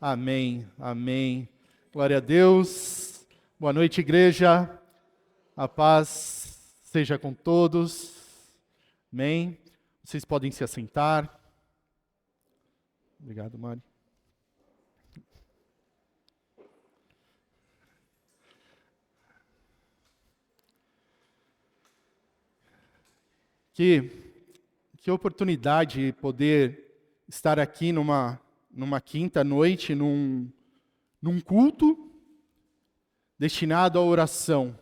Amém, amém. Glória a Deus. Boa noite, igreja. A paz seja com todos. Amém. Vocês podem se assentar. Obrigado, Mari. Que oportunidade poder estar aqui numa quinta noite, num culto destinado à oração.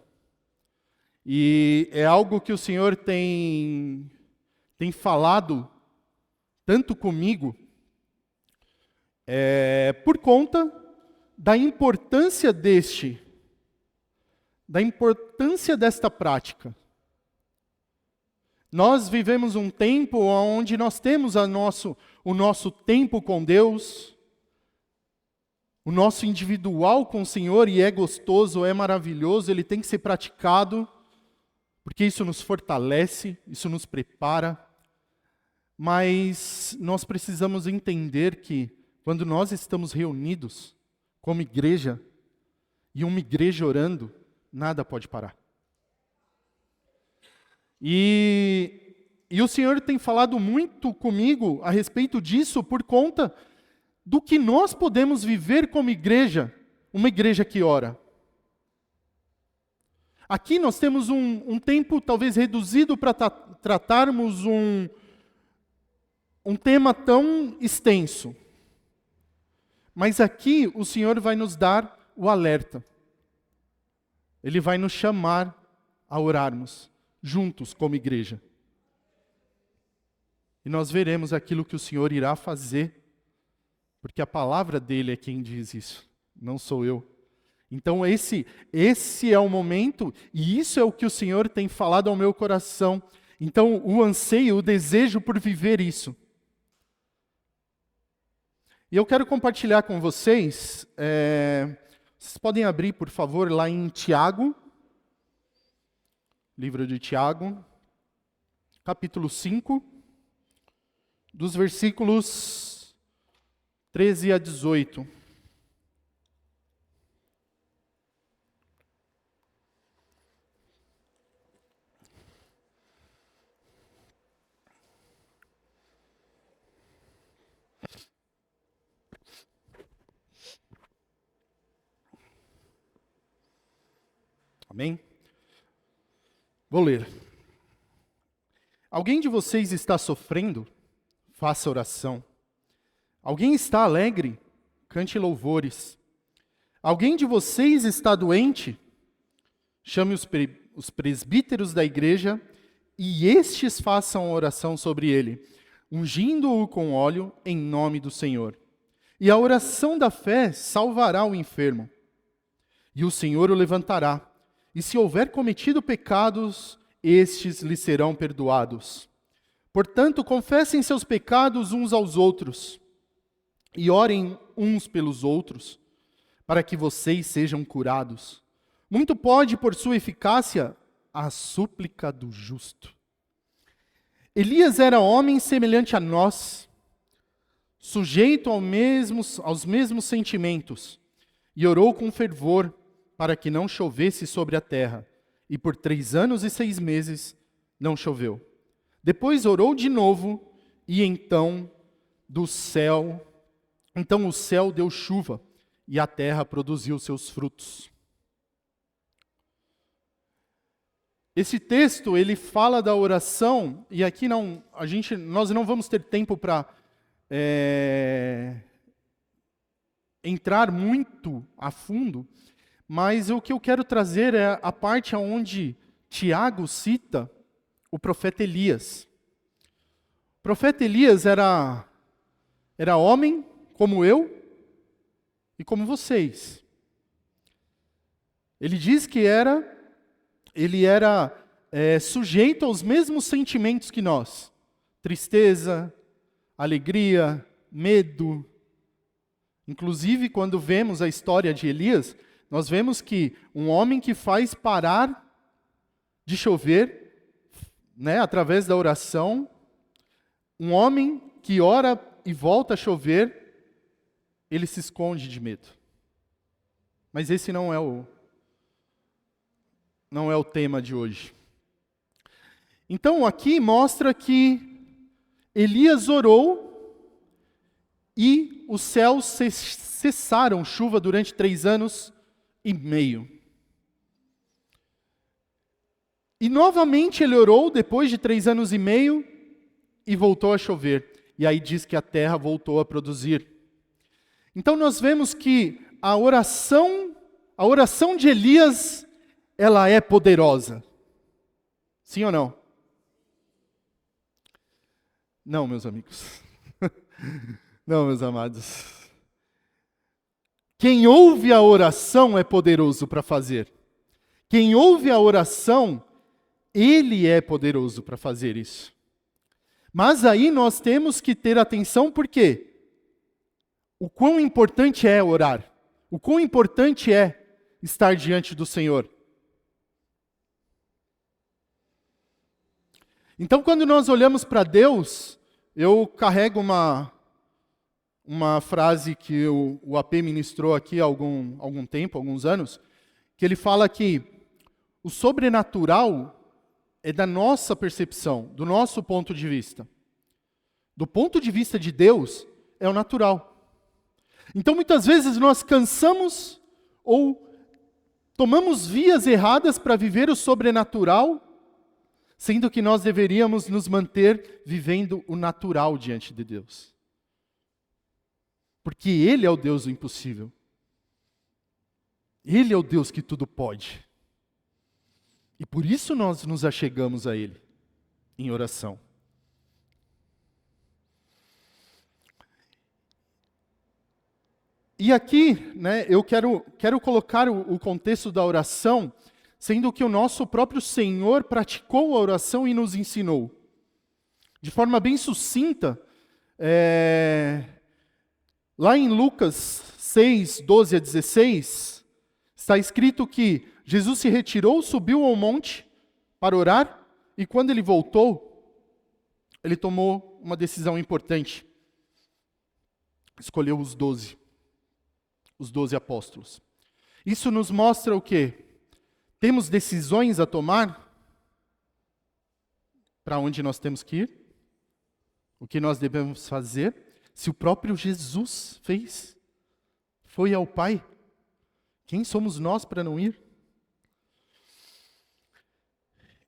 E é algo que o Senhor tem falado tanto comigo, por conta da importância desta prática. Nós vivemos um tempo onde nós temos o nosso tempo com Deus, o nosso individual com o Senhor, e é gostoso, é maravilhoso, ele tem que ser praticado, porque isso nos fortalece, isso nos prepara. Mas nós precisamos entender que quando nós estamos reunidos como igreja, e uma igreja orando, nada pode parar. E o Senhor tem falado muito comigo a respeito disso por conta do que nós podemos viver como igreja, uma igreja que ora. Aqui nós temos um tempo talvez reduzido para tratarmos um tema tão extenso. Mas aqui o Senhor vai nos dar o alerta. Ele vai nos chamar a orarmos juntos como igreja. E nós veremos aquilo que o Senhor irá fazer, porque a palavra dele é quem diz isso, não sou eu. Então esse é o momento, e isso é o que o Senhor tem falado ao meu coração. Então o anseio, o desejo por viver isso. E eu quero compartilhar com vocês, vocês podem abrir, por favor, lá em Tiago, livro de Tiago, capítulo 5, dos versículos 13 a 18. Amém? Vou ler. Alguém de vocês está sofrendo? Faça oração. Alguém está alegre? Cante louvores. Alguém de vocês está doente? Chame os presbíteros da igreja e estes façam oração sobre ele, ungindo-o com óleo em nome do Senhor. E a oração da fé salvará o enfermo. E o Senhor o levantará. E se houver cometido pecados, estes lhe serão perdoados. Portanto, confessem seus pecados uns aos outros e orem uns pelos outros, para que vocês sejam curados. Muito pode, por sua eficácia, a súplica do justo. Elias era homem semelhante a nós, sujeito aos mesmos sentimentos, e orou com fervor para que não chovesse sobre a terra. E por 3 anos e 6 meses não choveu. Depois orou de novo, e então o céu deu chuva, e a terra produziu seus frutos. Esse texto, ele fala da oração, e aqui nós não vamos ter tempo para entrar muito a fundo, mas o que eu quero trazer é a parte onde Tiago cita o profeta Elias. O profeta Elias era homem como eu e como vocês. Ele diz que ele era sujeito aos mesmos sentimentos que nós. Tristeza, alegria, medo. Inclusive, quando vemos a história de Elias, nós vemos que um homem que faz parar de chover, através da oração, um homem que ora e volta a chover, ele se esconde de medo. Mas esse não é o tema de hoje. Então aqui mostra que Elias orou e os céus cessaram chuva durante 3 anos e meio. E novamente ele orou depois de 3 anos e meio e voltou a chover. E aí diz que a terra voltou a produzir. Então nós vemos que a oração de Elias, ela é poderosa. Sim ou não? Não, meus amigos. Não, meus amados. Quem ouve a oração é poderoso para fazer. Quem ouve a oração, ele é poderoso para fazer isso. Mas aí nós temos que ter atenção, porque o quão importante é orar. O quão importante é estar diante do Senhor. Então, quando nós olhamos para Deus, eu carrego uma frase que o AP ministrou aqui há algum tempo, alguns anos, que ele fala que o sobrenatural é da nossa percepção, do nosso ponto de vista. Do ponto de vista de Deus, é o natural. Então, muitas vezes nós cansamos ou tomamos vias erradas para viver o sobrenatural, sendo que nós deveríamos nos manter vivendo o natural diante de Deus. Porque Ele é o Deus do impossível. Ele é o Deus que tudo pode. E por isso nós nos achegamos a Ele, em oração. E aqui, eu quero colocar o contexto da oração, sendo que o nosso próprio Senhor praticou a oração e nos ensinou. De forma bem sucinta, lá em Lucas 6, 12 a 16, está escrito que Jesus se retirou, subiu ao monte para orar, e quando ele voltou, ele tomou uma decisão importante. Escolheu os 12 apóstolos. Isso nos mostra o quê? Temos decisões a tomar? Para onde nós temos que ir? O que nós devemos fazer? Se o próprio Jesus fez, foi ao Pai, quem somos nós para não ir?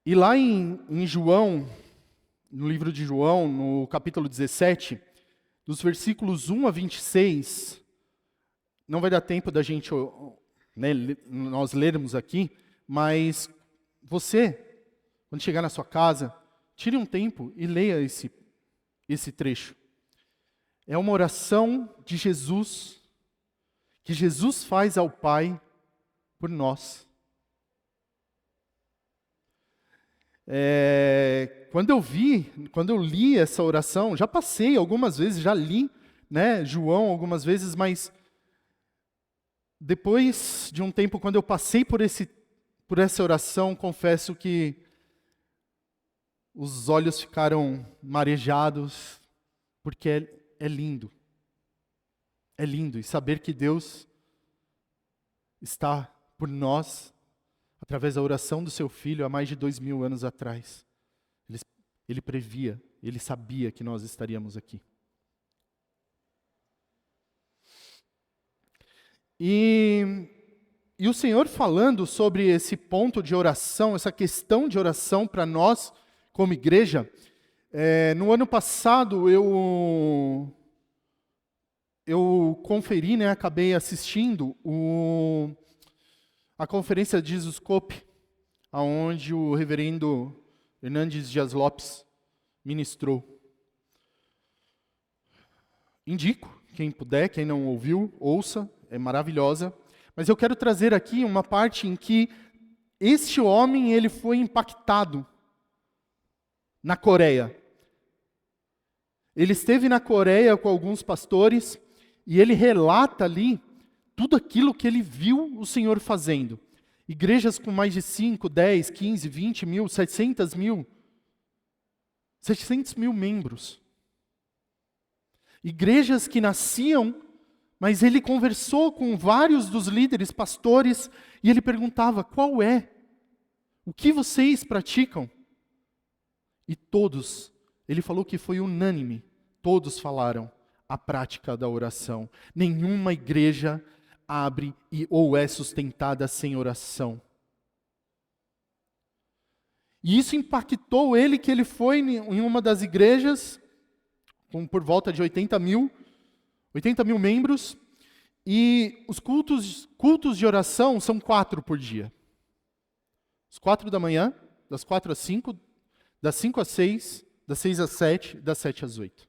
E lá em João, no livro de João, no capítulo 17, dos versículos 1 a 26, não vai dar tempo da gente, nós lermos aqui, mas você, quando chegar na sua casa, tire um tempo e leia esse trecho. É uma oração de Jesus, que Jesus faz ao Pai por nós. Quando eu li essa oração, já passei algumas vezes, já li, João algumas vezes, mas depois de um tempo, quando eu passei por essa oração, confesso que os olhos ficaram marejados, porque é lindo. É lindo. E saber que Deus está por nós, através da oração do seu Filho, há mais de 2000 anos atrás. Ele previa, Ele sabia que nós estaríamos aqui. E o Senhor falando sobre esse ponto de oração, essa questão de oração para nós, como igreja, no ano passado eu conferi, acabei assistindo a conferência de Jesus Cope, onde o reverendo Hernandes Dias Lopes ministrou. Indico, quem puder, quem não ouviu, ouça, é maravilhosa. Mas eu quero trazer aqui uma parte em que este homem ele foi impactado na Coreia. Ele esteve na Coreia com alguns pastores e ele relata ali tudo aquilo que ele viu o Senhor fazendo. Igrejas com mais de 5, 10, 15, 20 mil, 700 mil membros. Igrejas que nasciam mas ele conversou com vários dos líderes, pastores, e ele perguntava: qual é? O que vocês praticam? E todos, ele falou que foi unânime, todos falaram a prática da oração. Nenhuma igreja abre ou é sustentada sem oração. E isso impactou ele, que ele foi em uma das igrejas, por volta de 80 mil membros, e os cultos de oração são 4 por dia. Às 4 da manhã, das 4 às 5, das 5 às 6, das 6 às 7, das 7 às 8.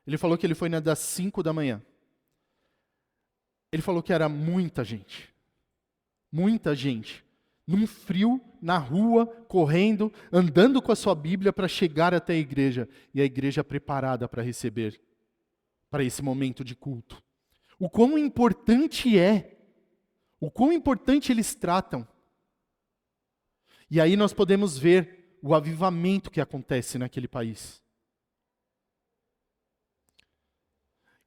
Ele falou que ele foi na das 5 da manhã. Ele falou que era muita gente, num frio, na rua, correndo, andando com a sua Bíblia para chegar até a igreja, e a igreja preparada para receber, para esse momento de culto. O quão importante o quão importante eles tratam. E aí nós podemos ver o avivamento que acontece naquele país.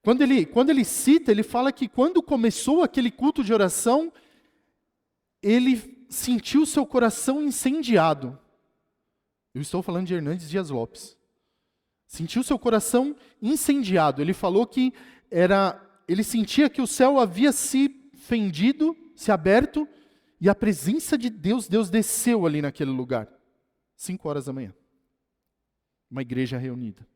Quando ele cita, ele fala que quando começou aquele culto de oração, ele sentiu seu coração incendiado. Eu estou falando de Hernandes Dias Lopes. Sentiu seu coração incendiado. Ele falou que ele sentia que o céu havia se fendido, se aberto, e a presença de Deus desceu ali naquele lugar. 5 horas da manhã. Uma igreja reunida.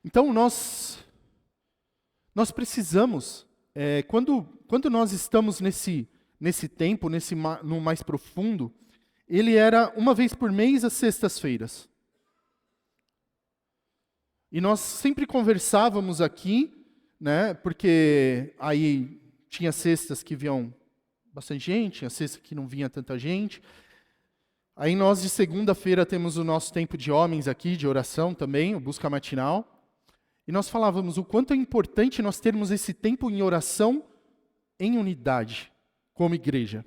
Então nós precisamos, quando nós estamos nesse tempo, no mais profundo, ele era uma vez por mês às sextas-feiras. E nós sempre conversávamos aqui, né, porque aí tinha sextas que vinham bastante gente, tinha sextas que não vinha tanta gente. Aí nós de segunda-feira temos o nosso tempo de homens aqui, de oração também, o Busca Matinal. E nós falávamos o quanto é importante nós termos esse tempo em oração em unidade, como igreja.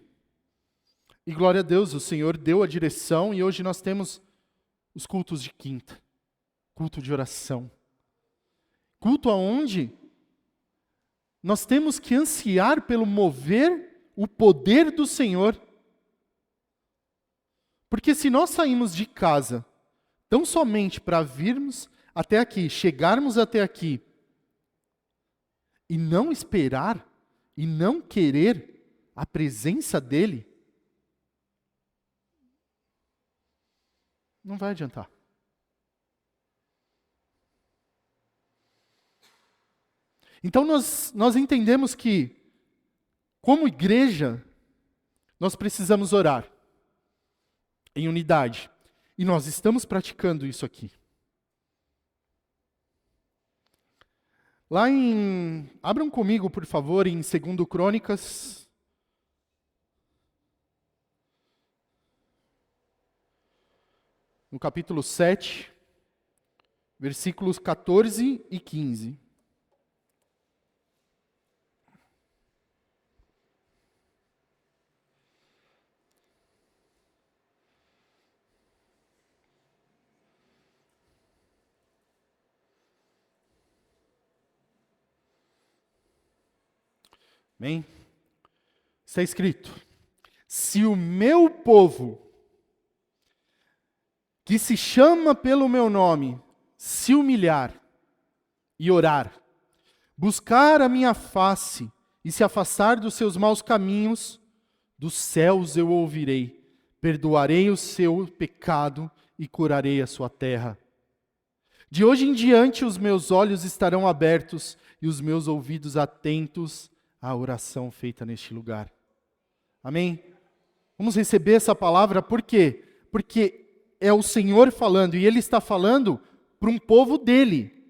E glória a Deus, o Senhor deu a direção e hoje nós temos os cultos de quinta, culto de oração. Culto aonde nós temos que ansiar pelo mover o poder do Senhor. Porque se nós saímos de casa tão somente para virmos até aqui, chegarmos até aqui, e não esperar, e não querer a presença dEle, não vai adiantar. Então nós entendemos que, como igreja, nós precisamos orar em unidade. E nós estamos praticando isso aqui. Abram comigo, por favor, em 2 Crônicas. No capítulo 7, versículos 14 e 15. Amém? Está escrito: se o meu povo, que se chama pelo meu nome, se humilhar e orar, buscar a minha face e se afastar dos seus maus caminhos, dos céus eu ouvirei, perdoarei o seu pecado e curarei a sua terra. De hoje em diante os meus olhos estarão abertos e os meus ouvidos atentos à oração feita neste lugar. Amém? Vamos receber essa palavra, por quê? Porque é o Senhor falando, e Ele está falando para um povo dEle.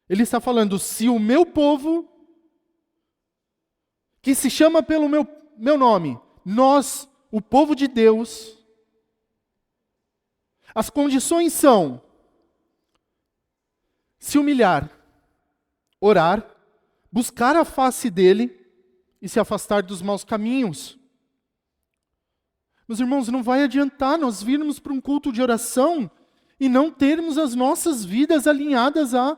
Ele está falando, se o meu povo, que se chama pelo meu nome, nós, o povo de Deus, as condições são se humilhar, orar, buscar a face dEle e se afastar dos maus caminhos. Meus irmãos, não vai adiantar nós virmos para um culto de oração e não termos as nossas vidas alinhadas à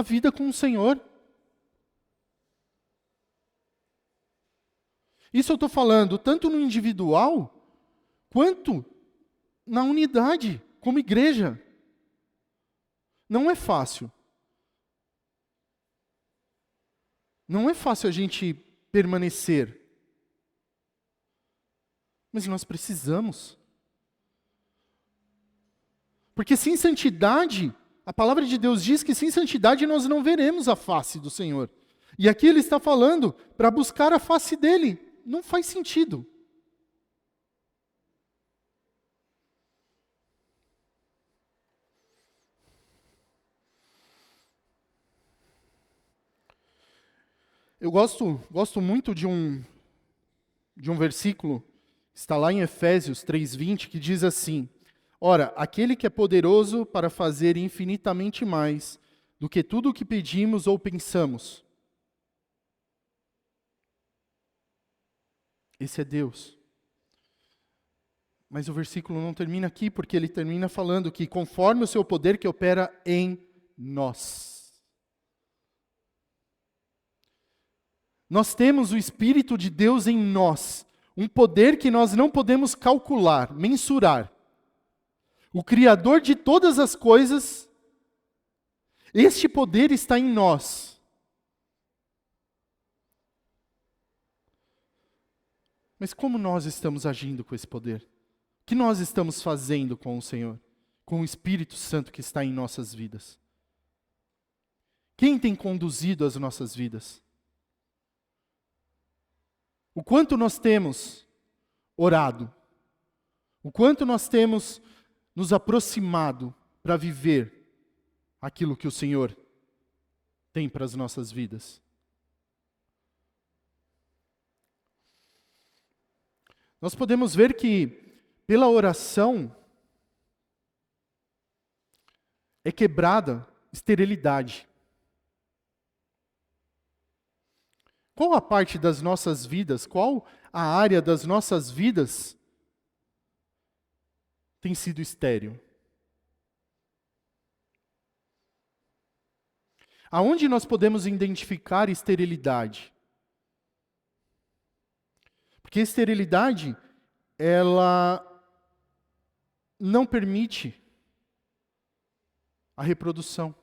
vida com o Senhor. Isso eu estou falando tanto no individual, quanto na unidade, como igreja. Não é fácil. Não é fácil a gente permanecer. Mas nós precisamos. Porque sem santidade, a palavra de Deus diz que sem santidade nós não veremos a face do Senhor. E aqui ele está falando para buscar a face dele. Não faz sentido. Eu gosto muito de um versículo, está lá em Efésios 3:20, que diz assim: Ora, aquele que é poderoso para fazer infinitamente mais do que tudo o que pedimos ou pensamos. Esse é Deus. Mas o versículo não termina aqui, porque ele termina falando que conforme o seu poder que opera em nós. Nós temos o Espírito de Deus em nós, um poder que nós não podemos calcular, mensurar. O Criador de todas as coisas, este poder está em nós. Mas como nós estamos agindo com esse poder? O que nós estamos fazendo com o Senhor? Com o Espírito Santo que está em nossas vidas? Quem tem conduzido as nossas vidas? O quanto nós temos orado? O quanto nós temos nos aproximado para viver aquilo que o Senhor tem para as nossas vidas? Nós podemos ver que, pela oração, é quebrada esterilidade. Qual a parte das nossas vidas, qual a área das nossas vidas tem sido estéril? Aonde nós podemos identificar esterilidade? Porque a esterilidade, ela não permite a reprodução.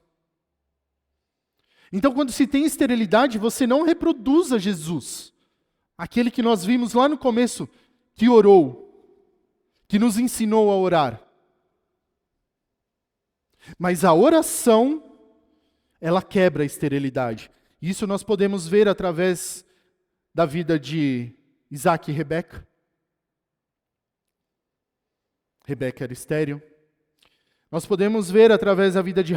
Então, quando se tem esterilidade, você não reproduz a Jesus. Aquele que nós vimos lá no começo, que orou, que nos ensinou a orar. Mas a oração, ela quebra a esterilidade. Isso nós podemos ver através da vida de Isaac e Rebeca. Rebeca era estéril. Nós podemos ver através da vida de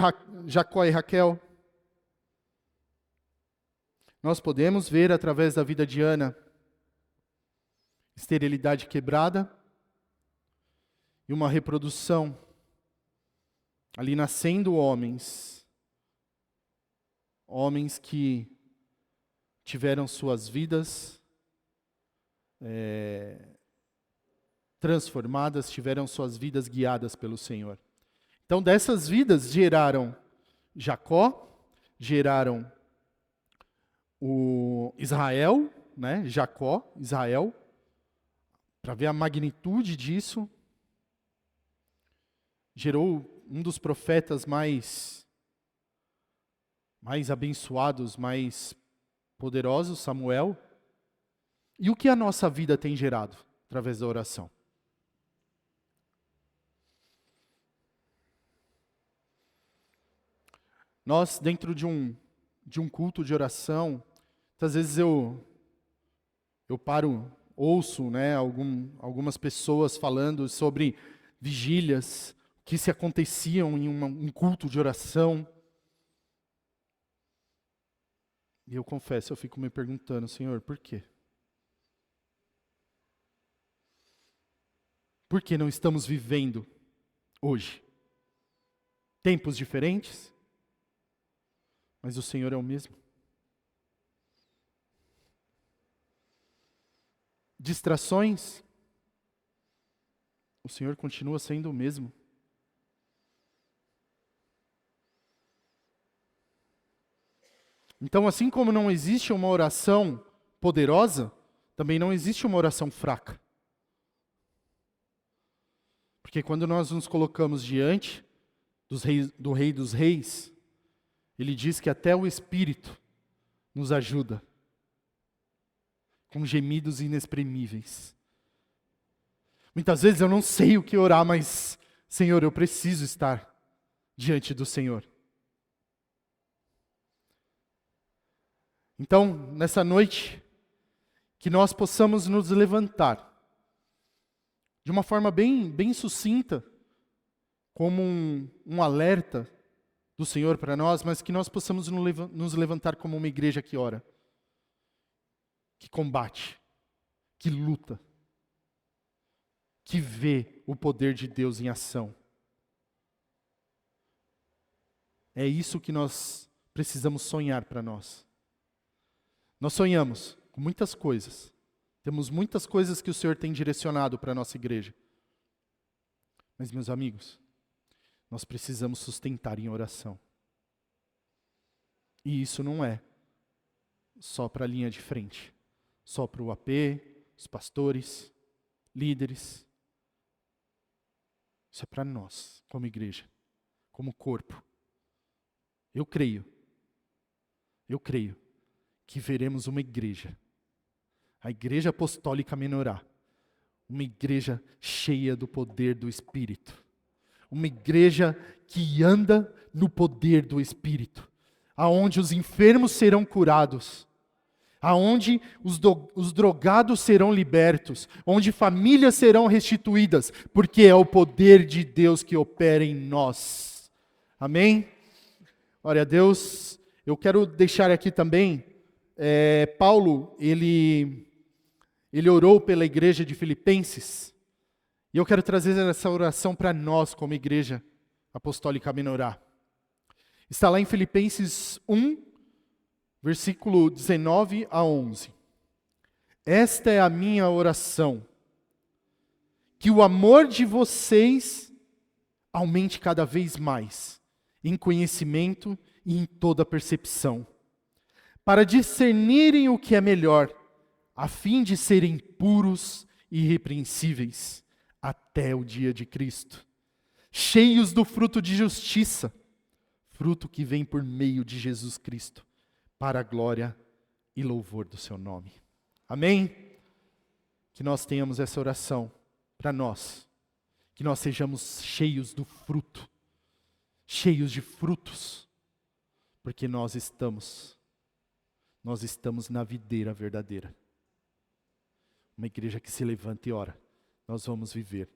Jacó e Raquel. Nós podemos ver através da vida de Ana, esterilidade quebrada e uma reprodução, ali nascendo homens que tiveram suas vidas transformadas, tiveram suas vidas guiadas pelo Senhor. Então dessas vidas geraram Jacó, geraram o Israel, né? Jacó, Israel, para ver a magnitude disso, gerou um dos profetas mais abençoados, mais poderosos, Samuel. E o que a nossa vida tem gerado através da oração? Nós, dentro de um culto de oração, muitas vezes eu paro, ouço, né, algumas pessoas falando sobre vigílias, que se aconteciam em um culto de oração. E eu confesso, eu fico me perguntando, Senhor, por quê? Por que não estamos vivendo hoje? Tempos diferentes? Mas o Senhor é o mesmo. Distrações? O Senhor continua sendo o mesmo. Então, assim como não existe uma oração poderosa, também não existe uma oração fraca. Porque quando nós nos colocamos diante do Rei dos Reis, ele diz que até o Espírito nos ajuda com gemidos inexprimíveis. Muitas vezes eu não sei o que orar, mas, Senhor, eu preciso estar diante do Senhor. Então, nessa noite, que nós possamos nos levantar de uma forma bem sucinta, como um alerta do Senhor para nós, mas que nós possamos nos levantar como uma igreja que ora, que combate, que luta, que vê o poder de Deus em ação. É isso que nós precisamos sonhar para nós. Nós sonhamos com muitas coisas. Temos muitas coisas que o Senhor tem direcionado para a nossa igreja. Mas, meus amigos, nós precisamos sustentar em oração. E isso não é só para a linha de frente, só para o AP, os pastores, líderes. Isso é para nós, como igreja, como corpo. Eu creio que veremos uma igreja, a Igreja Apostólica Menorá, uma igreja cheia do poder do Espírito, uma igreja que anda no poder do Espírito, aonde os enfermos serão curados, aonde os drogados serão libertos, onde famílias serão restituídas, porque é o poder de Deus que opera em nós. Amém? Glória a Deus. Eu quero deixar aqui também, Paulo, ele orou pela igreja de Filipenses, e eu quero trazer essa oração para nós como igreja apostólica Menorá. Está lá em Filipenses 1, versículo 19 a 11. Esta é a minha oração, que o amor de vocês aumente cada vez mais, em conhecimento e em toda percepção, para discernirem o que é melhor, a fim de serem puros e irrepreensíveis até o dia de Cristo, cheios do fruto de justiça, fruto que vem por meio de Jesus Cristo, para a glória e louvor do seu nome. Amém? Que nós tenhamos essa oração para nós, que nós sejamos cheios do fruto, cheios de frutos, porque nós estamos na videira verdadeira. Uma igreja que se levanta e ora, nós vamos viver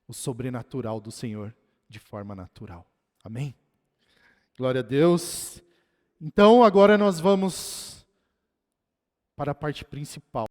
o sobrenatural do Senhor de forma natural. Amém? Glória a Deus. Então, agora nós vamos para a parte principal.